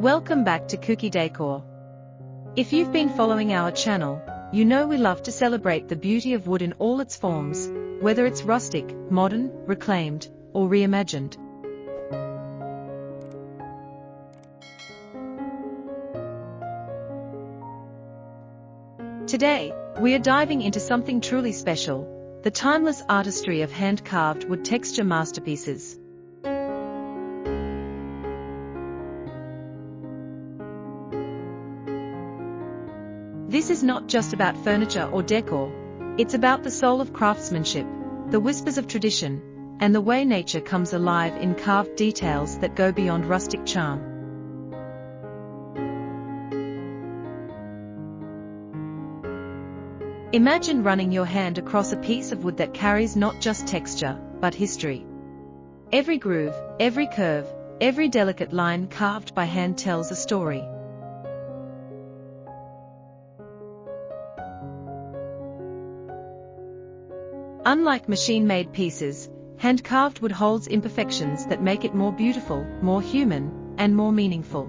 Welcome back to Kuki Decor. If you've been following our channel, you know we love to celebrate the beauty of wood in all its forms, whether it's rustic, modern, reclaimed, or reimagined. Today, we are diving into something truly special, the timeless artistry of hand-carved wood texture masterpieces. This is not just about furniture or decor, it's about the soul of craftsmanship, the whispers of tradition, and the way nature comes alive in carved details that go beyond rustic charm. Imagine running your hand across a piece of wood that carries not just texture, but history. Every groove, every curve, every delicate line carved by hand tells a story. Unlike machine-made pieces, hand-carved wood holds imperfections that make it more beautiful, more human, and more meaningful.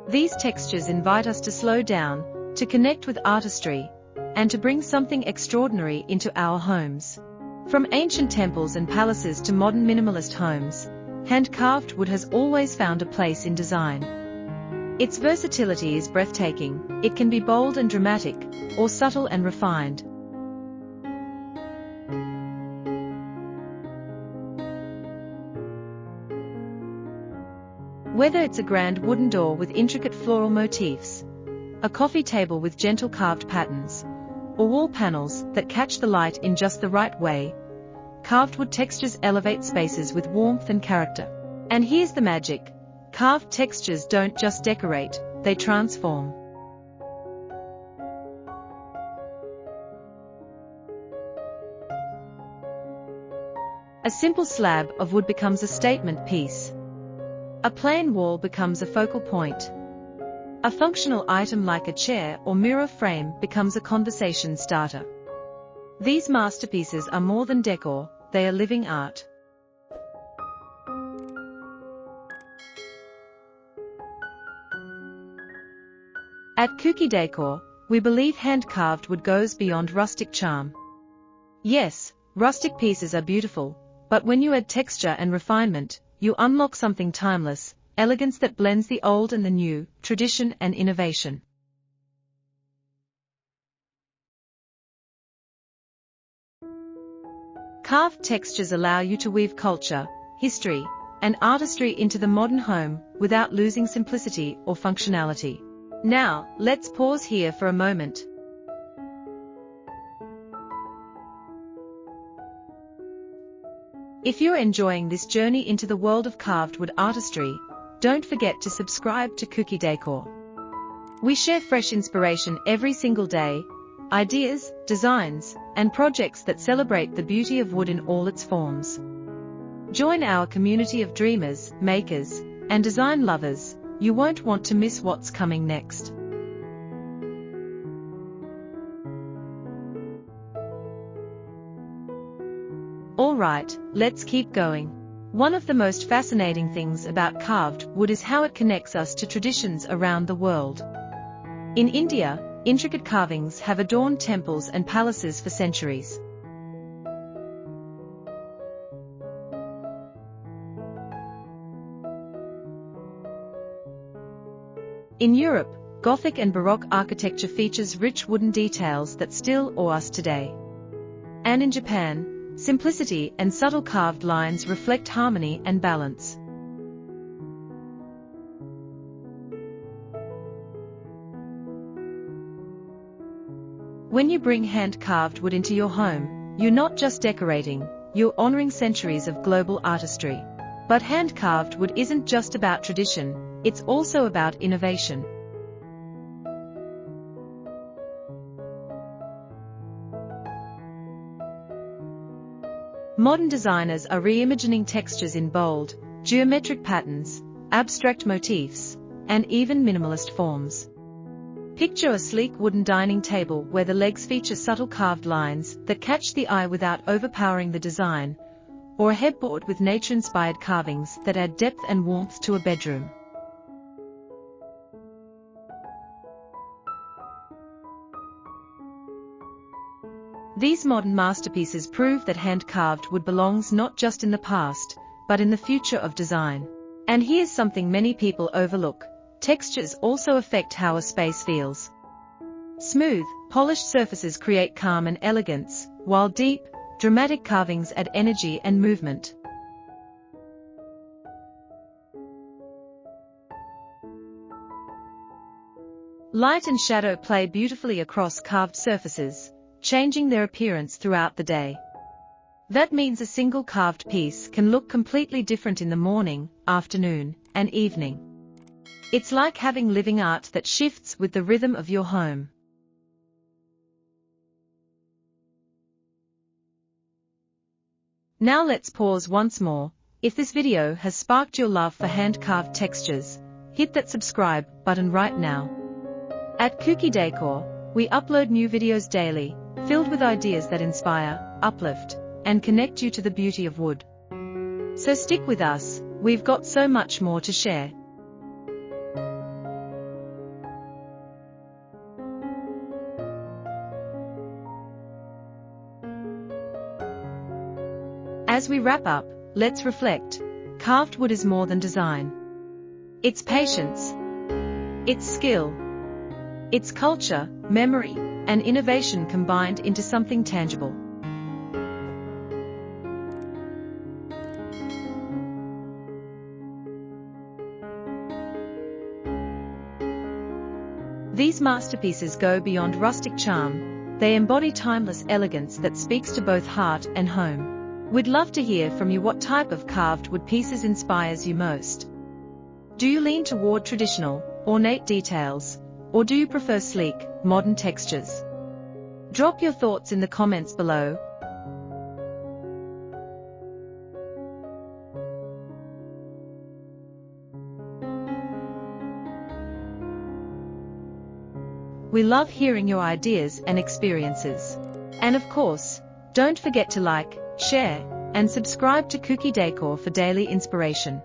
These textures invite us to slow down, to connect with artistry, and to bring something extraordinary into our homes. From ancient temples and palaces to modern minimalist homes, hand-carved wood has always found a place in design. Its versatility is breathtaking. It can be bold and dramatic, or subtle and refined. Whether it's a grand wooden door with intricate floral motifs, a coffee table with gentle carved patterns, or wall panels that catch the light in just the right way, carved wood textures elevate spaces with warmth and character. And here's the magic. Carved textures don't just decorate, they transform. A simple slab of wood becomes a statement piece. A plain wall becomes a focal point. A functional item like a chair or mirror frame becomes a conversation starter. These masterpieces are more than decor, they are living art. At Kuki Decor, we believe hand-carved wood goes beyond rustic charm. Yes, rustic pieces are beautiful, but when you add texture and refinement, you unlock something timeless, elegance that blends the old and the new, tradition and innovation. Carved textures allow you to weave culture, history, and artistry into the modern home without losing simplicity or functionality. Now, let's pause here for a moment. If you're enjoying this journey into the world of carved wood artistry, don't forget to subscribe to Kuki Decor. We share fresh inspiration every single day, ideas, designs, and projects that celebrate the beauty of wood in all its forms. Join our community of dreamers, makers, and design lovers. You won't want to miss what's coming next. Alright, let's keep going. One of the most fascinating things about carved wood is how it connects us to traditions around the world. In India, intricate carvings have adorned temples and palaces for centuries. In Europe, Gothic and Baroque architecture features rich wooden details that still awe us today. And in Japan, simplicity and subtle carved lines reflect harmony and balance. When you bring hand-carved wood into your home, you're not just decorating, you're honoring centuries of global artistry. But hand-carved wood isn't just about tradition, it's also about innovation. Modern designers are reimagining textures in bold, geometric patterns, abstract motifs, and even minimalist forms. Picture a sleek wooden dining table where the legs feature subtle carved lines that catch the eye without overpowering the design, or a headboard with nature-inspired carvings that add depth and warmth to a bedroom. These modern masterpieces prove that hand-carved wood belongs not just in the past, but in the future of design. And here's something many people overlook: textures also affect how a space feels. Smooth, polished surfaces create calm and elegance, while deep, dramatic carvings add energy and movement. Light and shadow play beautifully across carved surfaces, changing their appearance throughout the day. That means a single carved piece can look completely different in the morning, afternoon, and evening. It's like having living art that shifts with the rhythm of your home. Now let's pause once more. If this video has sparked your love for hand-carved textures, hit that subscribe button right now. At Kuki Decor, we upload new videos daily, filled with ideas that inspire, uplift, and connect you to the beauty of wood. So stick with us, we've got so much more to share. As we wrap up, let's reflect. Carved wood is more than design. It's patience. It's skill. It's culture, memory, and innovation combined into something tangible. These masterpieces go beyond rustic charm. They embody timeless elegance that speaks to both heart and home. We'd love to hear from you. What type of carved wood pieces inspires you most? Do you lean toward traditional, ornate details, or do you prefer sleek, modern textures? Drop your thoughts in the comments below. We love hearing your ideas and experiences. And of course, don't forget to like, share, and subscribe to Kuki Decor for daily inspiration.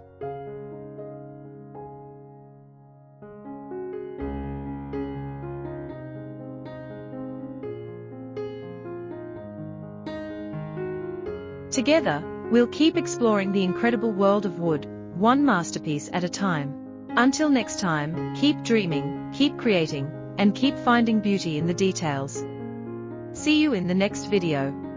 Together, we'll keep exploring the incredible world of wood, one masterpiece at a time. Until next time, keep dreaming, keep creating, and keep finding beauty in the details. See you in the next video.